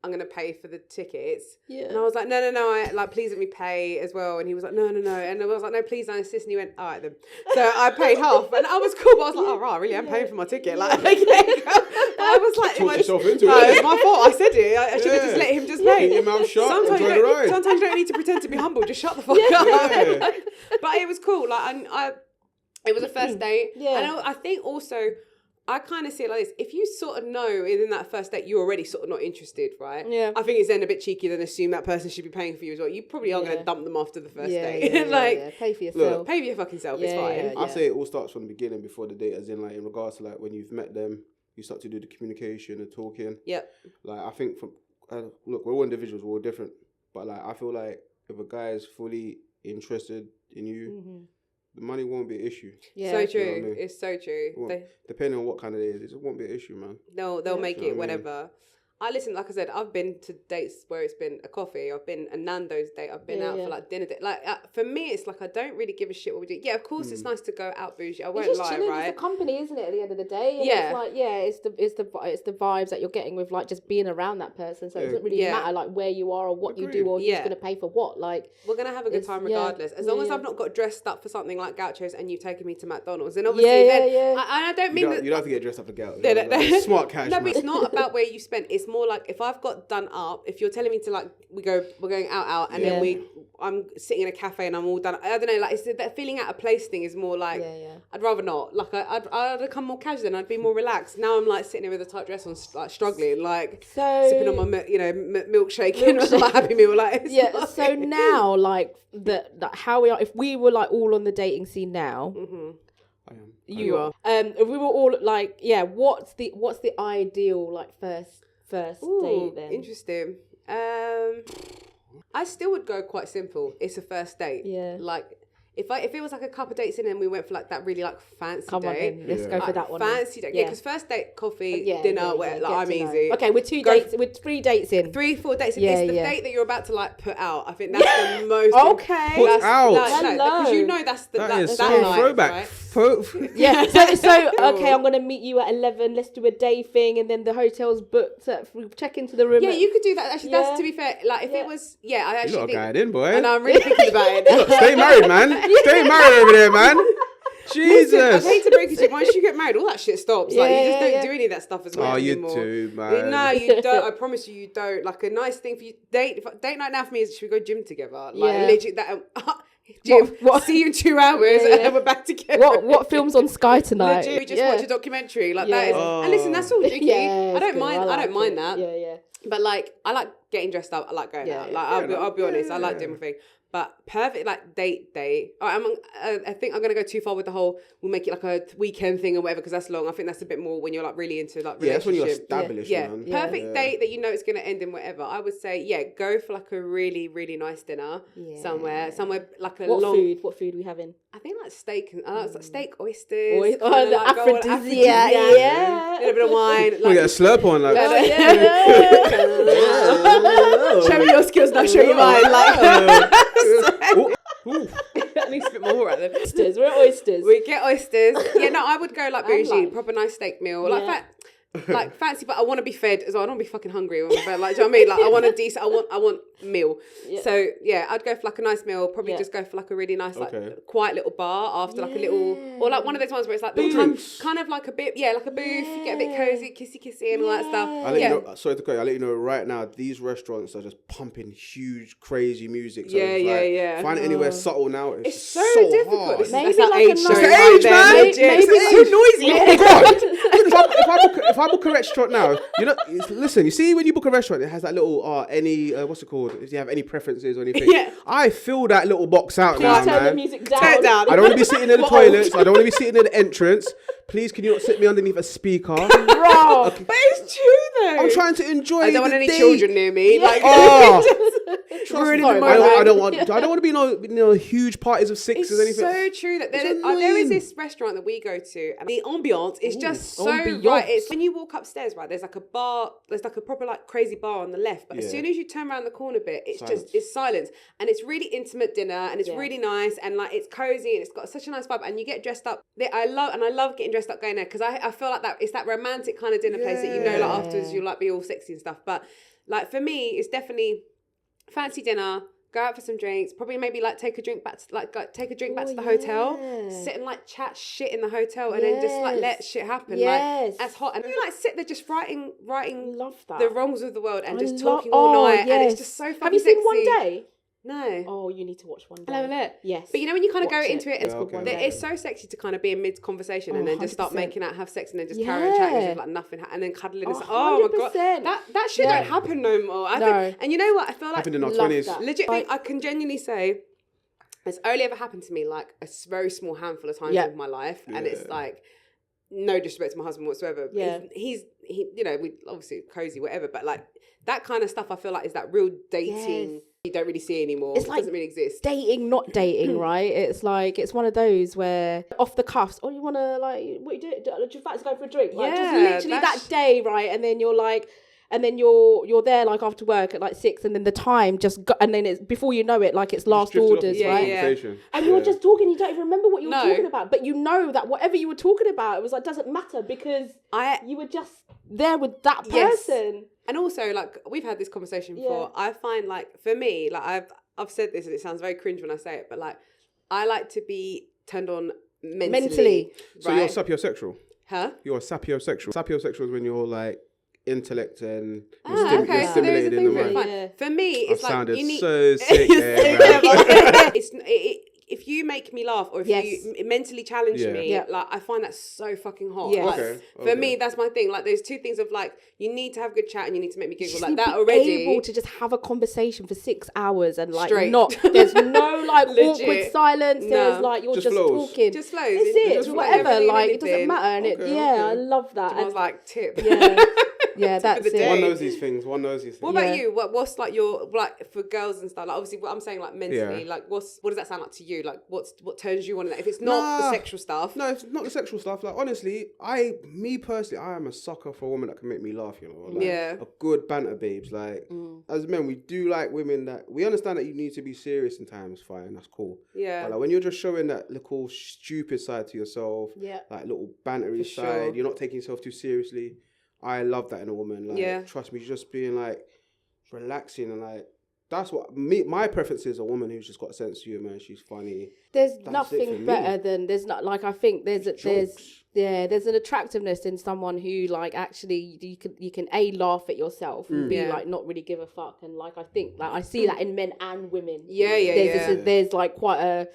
I'm going to pay for the tickets. And I was like, no, please let me pay as well. And he was like, no. And I was like, no, please don't insist. And he went, all right then. So I paid half. And I was cool, but I was like, oh, right, really, I'm paying for my ticket. Like, okay. But I was like, talk yourself into it. It's my fault. I said it. I should have just let him just pay. Keep your mouth shut. Sometimes you don't need to pretend to be humble. Just shut the fuck up. But it was cool. Like, it was a first date. And I think also, I kind of see it like this. If you sort of know in that first date you're already sort of not interested, right? Yeah. I think it's then a bit cheeky to assume that person should be paying for you as well. You probably are going to dump them after the first date. Pay for yourself. Look, pay for your fucking self. It's fine. I say it all starts from the beginning before the date, as in, like, in regards to, like, when you've met them, you start to do the communication and talking. Yep. Like, I think look, we're all individuals, we're all different. But, like, I feel like if a guy is fully interested in you, the money won't be an issue. Yeah. So true. You know what I mean? It's so true. Depending on what kind of day it is, it won't be an issue, man. They'll make it whatever. Listen, like I said, I've been to dates where it's been a coffee. I've been a Nando's date. I've been out for like dinner date. Like, for me, it's like I don't really give a shit what we do. Yeah, of course, it's nice to go out bougie. I won't just lie, chilling. right? It's a company, isn't it? At the end of the day, and it's like it's the vibes that you're getting with, like, just being around that person. So it doesn't really matter like where you are or what you do or who's going to pay for what. Like, we're gonna have a good time regardless, as long as I've not got dressed up for something like Gauchos and you've taken me to McDonald's. And obviously, I don't mean that you don't have to get dressed up for Gauchos. Smart cash. No, but it's not about where you spent. It's more like if I've got done up, if you're telling me to, like, we're going out and then I'm sitting in a cafe and I'm all done. I don't know, like, it's that feeling out of place thing is more like I'd rather not. Like, I'd come more casual and I'd be more relaxed. Now I'm like sitting there with a tight dress on, like, struggling, like sipping on my milkshake and my Happy Meal, like. So now, like, how we are, if we were like all on the dating scene now. I am. You are. If we were all like, what's the ideal, like, first date then? Interesting. I still would go quite simple. It's a first date. Yeah. Like, if it was like a couple of dates in and we went for like that really like fancy Come on date. then, let's go for that one. Fancy date. Yeah, because first date, coffee, dinner, I'm easy. Okay, with 3 dates in. 3-4 dates in. It's the date that you're about to like put out. I think that's the most okay. Put out. Because you know that's the that is that so night, throwback. Right? Yeah. So okay, I'm gonna meet you at 11. Let's do a day thing, and then the hotel's booked. We check into the room. Yeah, you could do that. Actually, that's to be fair. Like if it was, I actually you got a think. guide in, boy. And I'm really thinking about it. Look, stay married, man. Stay married over there, man. Jesus. I hate to break it to you. Once you get married, all that shit stops. Like you just don't do any of that stuff as much anymore. Oh, you do, man. No, you don't. I promise you don't. Like a nice thing for you. Date night now for me is should we go gym together? Like legit that. Gym. What? See you in 2 hours and then we're back together. What film's on Sky tonight? Legit, we just watch a documentary like that. And listen, that's all tricky. I don't mind. I don't mind that. Yeah. But like, I like getting dressed up. I like going out. Like I'll be honest. I like doing my thing. But perfect, like date. I think I'm gonna go too far with the whole. We'll make it like a weekend thing or whatever because that's long. I think that's a bit more when you're like really into like relationship. Yeah, that's when you're established. Yeah, man. perfect date that you know it's gonna end in whatever. I would say go for like a really really nice dinner somewhere like a long. What food we having? I think like steak. Like steak, oysters. The aphrodisiac. Yeah. A little bit of wine. We get a slurp on like. Show me your skills, now show you mine. Like. That needs a bit more right then. Oysters. We're at oysters. We get oysters. Yeah, no, I would go like bougie, proper nice steak meal. Like fancy, but I want to be fed as well. I don't want to be fucking hungry. But like, do you know what I mean? Like, I want a decent. I want meal. Yeah. So yeah, I'd go for like a nice meal. Probably just go for like a really nice, like quiet little bar after like a little, or like one of those ones where it's like kind of like a bit, like a booth. You get a bit cozy, kissy, and all that stuff. Sorry to cut you. I'll let you know right now. These restaurants are just pumping huge, crazy music. So find it anywhere subtle now. It's so difficult. Hard. Maybe like age show. Age, man. Maybe it's too noisy. Oh God! If I book a restaurant now, you know, listen. You see, when you book a restaurant, it has that little any what's it called? If you have any preferences or anything, I fill that little box out now, man. Turn the music down. Turn it down. I don't want to be sitting in the toilets. I don't want to be sitting in the entrance. Please, can you not sit me underneath a speaker? Bro, but it's true though. I'm trying to enjoy. I don't want any children near me. Yeah. Like, I don't want to be no huge parties of sixes or anything. It's so true that there is this restaurant that we go to, and the ambiance is just so right. It's when you walk upstairs, right? There's like a bar. There's like a proper like crazy bar on the left, but as soon as you turn around the corner bit, it's it's silence, and it's really intimate dinner, and it's really nice, and like it's cozy, and it's got such a nice vibe, and you get dressed up. I love getting dressed up going there because I feel like that it's that romantic kind of dinner place that you know like afterwards you'll like be all sexy and stuff. But like for me, it's definitely fancy dinner. Go out for some drinks. Probably maybe like take a drink back to the hotel. Sit and like chat shit in the hotel, and then just like let shit happen. Like as hot, and you like sit there just writing Love that. the wrongs of the world and just talking all night, and it's just so fucking Have you sexy. seen One Day? No. Oh, you need to watch One Day. I love it. Yes. But you know when you kind of go into it, it's so sexy to kind of be in mid conversation and then just start 100%. making out, have sex, and then just carry on chatting just like nothing, and then cuddling. And oh my god, that shit don't happen no more. I think, and you know what? I feel like happened in our 20s. Legit, I can genuinely say it's only ever happened to me like a very small handful of times in my life, and it's like no disrespect to my husband whatsoever. Yeah, he you know, we obviously cozy whatever, but like that kind of stuff, I feel like is that real dating. You don't really see anymore. It's like doesn't really exist. Dating, not dating, right? It's like it's one of those where off the cuffs. Oh, you want to like what you do? Do you fancy going for a drink? Like, just literally that day, right? And then you're like, and then you're there like after work at like 6, and then the time just got, and then it's before you know it, like it's last orders, right? Yeah. And you're just talking. You don't even remember what you were talking about, but you know that whatever you were talking about, it was like doesn't matter because you were just there with that person. And also, like, we've had this conversation before. I find, like, for me, like, I've said this, and it sounds very cringe when I say it, but, like, I like to be turned on mentally. So you're sapiosexual? Huh? You're sapiosexual. Sapiosexual is when you're, like, intellect and you're So stimulated in the mind. Yeah. For me, it's like, you need... so sick there, if you make me laugh or if you mentally challenge me, like I find that so fucking hot. Yeah. Like, for me, that's my thing. Like there's two things of like you need to have a good chat and you need to make me giggle like that already. Able to just have a conversation for 6 hours and like straight. There's no like awkward silence. There's like you're just talking. Just flows. That's it. Just whatever. Like anything. it doesn't matter. And I love that. I was like tip. Yeah. Yeah, that's it. One knows these things. What about you? What's like your, like, for girls and stuff? Like, obviously, what I'm saying, like, mentally, like, what does that sound like to you? Like, what turns you on? If it's not the sexual stuff. No, it's not the sexual stuff. Like, honestly, me personally, I am a sucker for a woman that can make me laugh, you know? Like, a good banter, babes. Like, as men, we do like women that, we understand that you need to be serious in times, fine, that's cool. Yeah. But like, when you're just showing that little stupid side to yourself, like, little bantery side, you're not taking yourself too seriously. I love that in a woman. Like, trust me, just being, like, relaxing and, like, that's what my preference is, a woman who's just got a sense of humor, she's funny. There's nothing better than, I think there's an attractiveness in someone who, like, actually you can laugh at yourself and be like not really give a fuck, and like I think like I see that in men and women. There's like quite an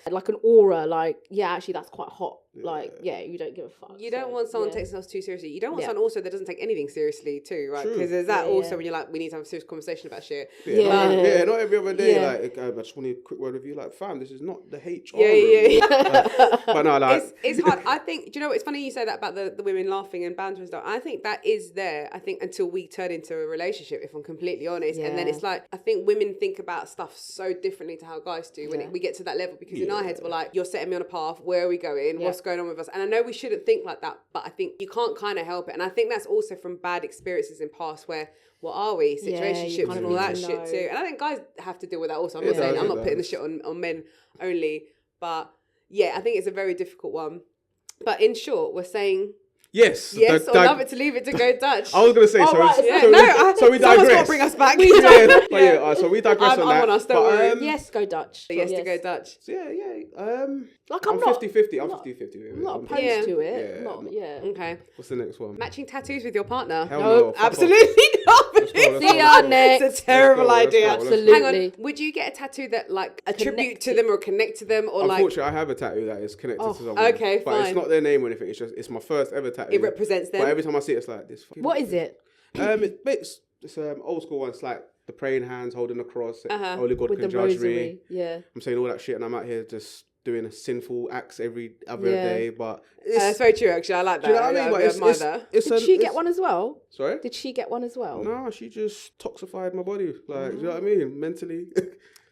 aura, like actually that's quite hot. Like you don't give a fuck. You don't want someone to take themselves too seriously. You don't want someone also that doesn't take anything seriously too, right? Because there's that also when you're like, we need to have a serious conversation about shit. Not every other day. Like, I just want a quick word of you. Like, fam, this is not the HR. But no, like, it's hard. I think, do you know what? It's funny you say that about the women laughing and banter and stuff. I think that is there. I think until we turn into a relationship, if I'm completely honest, and then it's like, I think women think about stuff so differently to how guys do when we get to that level, because in our heads we're like, you're setting me on a path. Where are we going? What's going on with us? And I know we shouldn't think like that, but I think you can't kind of help it. And I think that's also from bad experiences in past where, what are we? Situationships and all that shit too. And I think guys have to deal with that also. I'm not putting the shit on men only, but yeah, I think it's a very difficult one. But in short, we're saying yes, or love it to leave it to go Dutch. I was going to say, so we digress. Someone's got to bring us back. So we digress on that. On us, don't worry. Yes, go Dutch. Yes, to go Dutch. So like I'm 50-50. I'm 50-50. I'm not opposed to it. Okay. What's the next one? Matching tattoos with your partner. Hell no, absolutely not. See our next. It's a terrible idea. Absolutely. Hang on. Would you get a tattoo that like attribute to them or connect to them, or like? Unfortunately, I have a tattue that is connected to someone. Okay, but it's not their name or anything. It's my first ever tattoo. It represents them. But every time I see it, it's like this. What is it? It's old school one. It's like the praying hands holding the cross. Only God with can the judge rosary. me. Yeah. I'm saying all that shit, and I'm out here just doing a sinful acts every other day. But it's very true. Actually, I like that. Do you know what I mean? Did she get one as well? Sorry? Did she get one as well? No, she just toxified my body. Like, do you know what I mean? Mentally,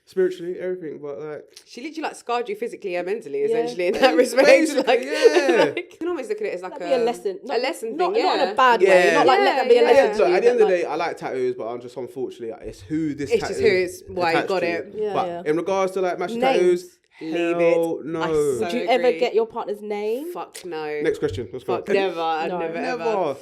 spiritually, everything. But like, she literally like scarred you physically and mentally, essentially in that respect. Like, you can almost look at it as like a lesson, a lesson not thing. Not in a bad way. Not like let that be a lesson. So at the end of the day, I like tattoos, but I'm just unfortunately it's who this. It's just who it's why you got it. But in regards to like matching tattoos. Leave it. No. Would you ever get your partner's name? Fuck no. Next question. Let's go. Fuck never. I'd never ever.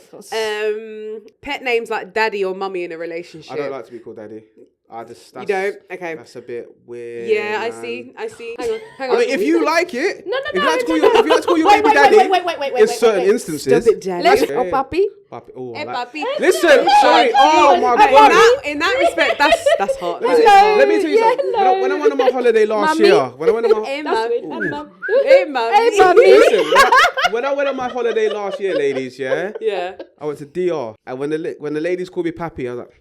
Pet names like daddy or mummy in a relationship. I don't like to be called daddy. You don't? Okay. That's a bit weird. Yeah, man. I see. Hang on. I mean, if you like it. No. If you like to call your baby daddy. Wait. In certain instances. Stop it, daddy. Oh, papi. Oh, hey, papi. Listen, sorry. Oh my god. In that respect, that's hot. Let me tell you something. When I went on my holiday last year, Hey, mummy. Listen, when I went on my holiday last year, ladies, yeah, I went to DR, and when the ladies called me papi, I was like,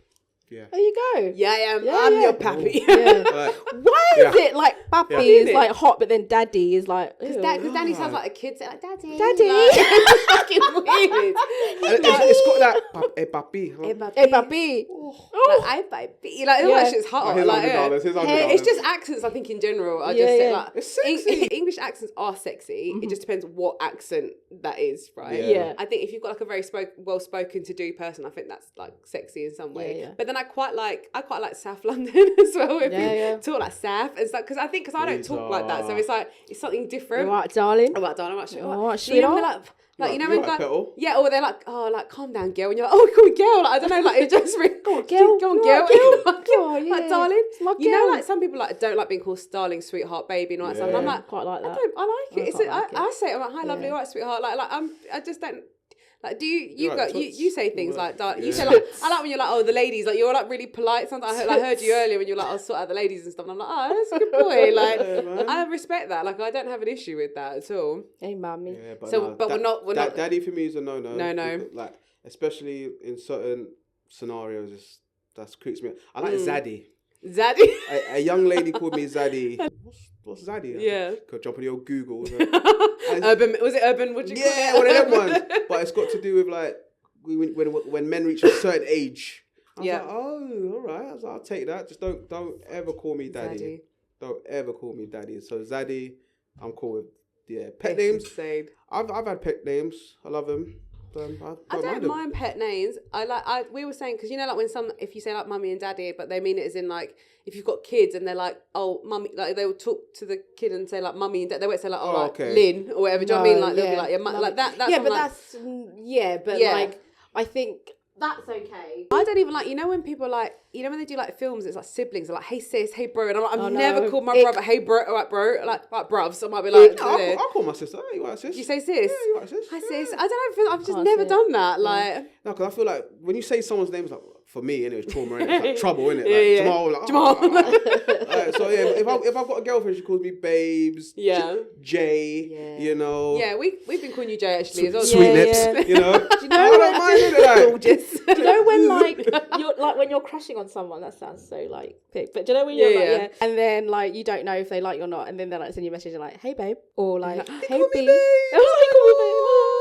yeah. There you go. Yeah, I am. I'm your pappy. Why is it like pappy is like hot, but then daddy is like... Because daddy sounds like a kid. Like, daddy. Daddy. It's fucking weird. It's got that... Hey, papi. Hey, papi. Like, I papi. Like, all that shit's hot. It's just accents, I think, in general. I just say, like... It's sexy. English accents are sexy. It just depends what accent that is, right? Yeah. I think if you've got like a very well-spoken to-do person, I think that's like sexy in some way. Yeah. But then I quite like South London as well. If you talk like South and stuff, because I don't talk like that, so it's like it's something different. All right, darling. All right, darling. Like, you know, when guys, or they're like, oh, like, calm down, girl, and you're like, oh, call me girl. Like, I don't know, like, it just really, go on, girl. Like, darling, you know, like some people like don't like being called darling, sweetheart, baby, and all that stuff. And I'm like, quite like that. I like it. I say it. I'm like, hi, lovely, all right, sweetheart. I just don't. Like, do you say things like that? You say like, I like when you're like, oh, the ladies, like you're like really polite. Sometimes I heard you earlier when you're like, I'll sort out the ladies and stuff. And I'm like, oh, that's a good boy. Like, I respect that. Like, I don't have an issue with that at all. Hey, mommy. Yeah, but we're not. Daddy for me is a no. No. Like, especially in certain scenarios, that creeps me out. I like Zaddy. Zaddy. A young lady called me Zaddy. What's Zaddy? Yeah. Could jump on your Google. Urban, was it urban? What you call it? Yeah, one of them ones. But it's got to do with like when men reach a certain age. I was like, oh, all right. I was like, I'll take that. Just don't ever call me daddy. Zaddy. Don't ever call me daddy. So Zaddy, I'm cool with. Yeah, pet names. Insane. I've had pet names. I love them. I don't mind pet names. We were saying, because like when if you say like mummy and daddy, but they mean it as in like if you've got kids and they're like, oh mummy, like they will talk to the kid and say like mummy and dad. They won't say like Lynn or whatever. Do you know what I mean? Like they'll be like your like that. That's like I think. That's okay. I don't even like, when people like, when they do like films, it's like siblings, they're like, hey sis, hey bro. And I'm like, I've never called my brother, hey bro, all right bro, like bruvs. So I might be like, I'll call my sister. Hey, you right, sis? You say sis? Yeah, you right, sis? Hi sis. I don't know, I've just never done that. Like, no, because I feel like when you say someone's name, it's like, for me, and it was trauma, and it's like trouble, innit? Like, Jamal. So yeah, if I've got a girlfriend, she calls me babes. Yeah. Jay. You know. Yeah, we've been calling you Jay actually as well. Sweet lips. You know. Do you know I don't mind doing that. Gorgeous. Do you know when when you're crushing on someone? That sounds so like big, but do you know when you're and then like you don't know if they like you or not, and then they're like send you a message and like, hey babe, or like, hey babe.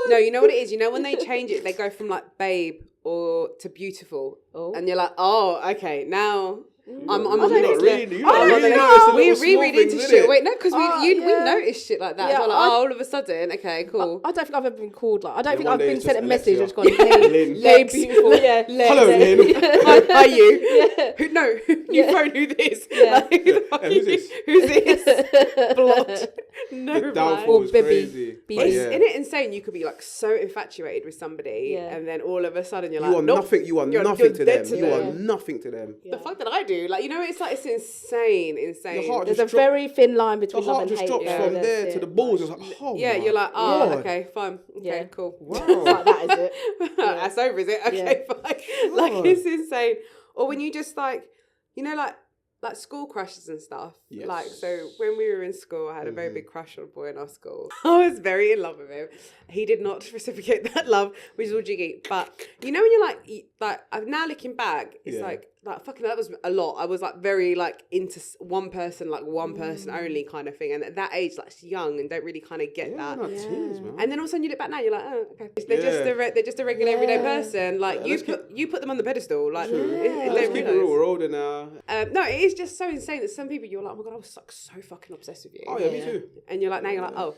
No, you know what it is. When they change it, they go from like babe or to beautiful, and you're like, oh, okay, now I'm on the next level. We read into shit. Wait, no, because we notice shit like that. Yeah, so like, all of a sudden, okay, cool. I don't think I've ever been called like. I don't think I've been sent a message and just gone, hey, beautiful. Yeah, hello, Lynn. How are you? No, you phone who this? Yeah. Who's this? Who's this? Blocked. No, the downfall was crazy. Isn't it insane? You could be like so infatuated with somebody, and then all of a sudden you're like, nothing. You are nothing to them. You are nothing to them. The fuck did I do? Like, it's insane. There's a very thin line between love and hate. The heart just drops from there to the balls. It's like, oh you're like, okay, fine. Okay, cool. Wow. Like, that is it. That's over, is it? Okay, fine. Like, it's insane. Or when you just like, like school crushes and stuff. Yes. Like, so when we were in school, I had a very big crush on a boy in our school. I was very in love with him. He did not reciprocate that love, which is all jiggy. But when you're like I'm now looking back, it's like fucking that was a lot. I was like very like into one person only kind of thing. And at that age, like young and don't really kind of get that. Teens, man. And then all of a sudden you look back now, you're like, oh, okay. They're just a regular everyday person. Like you put them on the pedestal. Like let's keep it real. We're older now. No, it is just so insane that some people you're like, oh my god, I was like so fucking obsessed with you. Oh yeah, me too. And you're like, now you're like, oh.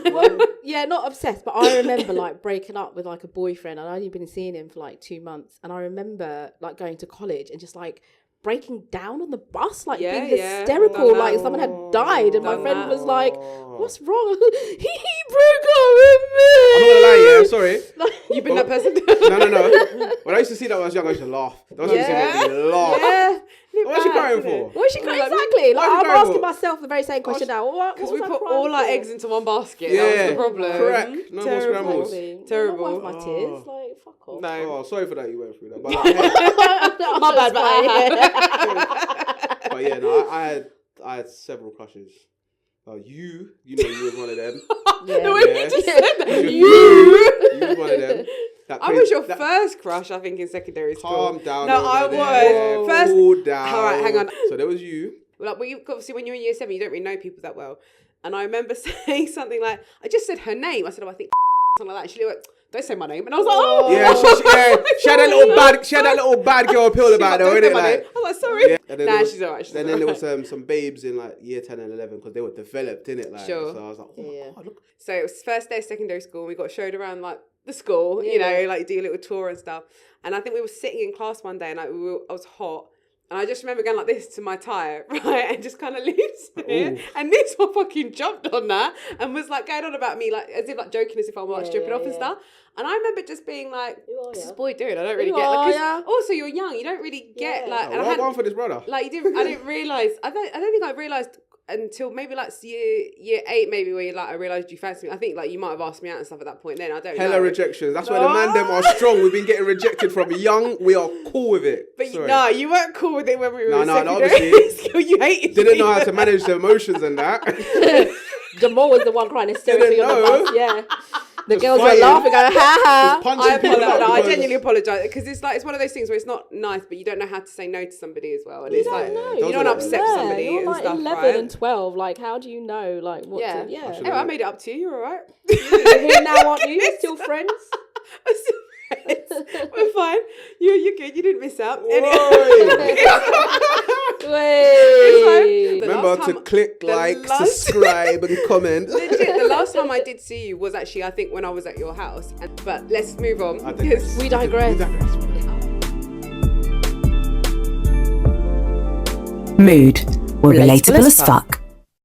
Well, not obsessed, but I remember like breaking up with like a boyfriend, and I'd only been seeing him for like 2 months, and I remember like going to college and just like breaking down on the bus, like being hysterical, like someone had died, and my friend was like, what's wrong? He broke up with me. I'm not gonna lie, I'm sorry. You've been that person? No. When I used to see that when I was young, I used to laugh. That was used to make me laugh. Yeah. What was she crying for? What was she crying? Exactly. Like, I'm asking myself the very same question now. Because we put all our eggs into one basket. Yeah, that was the problem. Correct. No more scrambles. Terrible. My tears. Like, fuck off. No. Oh, sorry for that. You went through that. But my bad. But yeah, no, I had several crushes. You was one of them. The way you just said that. You was one of them. I was your first crush, I think, in secondary school. Calm down. No, I was. First. Cool down. All right, hang on. So there was you. Like, obviously, when you're in year 7, you don't really know people that well. And I remember saying something like, I just said her name. I said, I think something like that. And she went, don't say my name. And I was like, oh. Yeah, she had that little bad girl appeal about her, innit? I was like, sorry. Yeah, she's all right. Then there was some babes in like year 10 and 11 because they were developed, innit? Like, sure. So I was like, oh, God, look. So it was first day of secondary school, and we got showed around like the school, like do a little tour and stuff. And I think we were sitting in class one day, and I was hot. And I just remember going like this to my tie, right? And just kind of loosened it. And this one fucking jumped on that and was like going on about me, like as if like joking as if I'm like stripping off and stuff. And I remember just being like, what's this boy doing? I don't really get it. Like, also you're young, you don't really get like. And I had one for this brother. Like I didn't realise. I don't think I realised until maybe like year 8 maybe where I realised you fancy me. I think like you might have asked me out and stuff at that point then. I don't know. Hella rejections. That's why the man them are strong. We've been getting rejected from young. We are cool with it. But you weren't cool with it when we were in secondary school. You hated Didn't know how to manage the emotions and that. Jamal was the one crying hysterically on the bus. Yeah. The girls were laughing, going, ha ha. I genuinely apologise because it's one of those things where it's not nice, but you don't know how to say no to somebody as well. And you it's don't know. You don't upset somebody you're and like stuff. 11 and 12. Like, how do you know? Like, what? Anyway, I made it up to you. You're all right. You're here now, aren't you? You're still friends. fine. You're good. You didn't miss out. Remember to click like, subscribe, and comment. Legit, the last time I did see you was actually, I think, when I was at your house. But let's move on. We digress. Mood. We're relatable as fuck.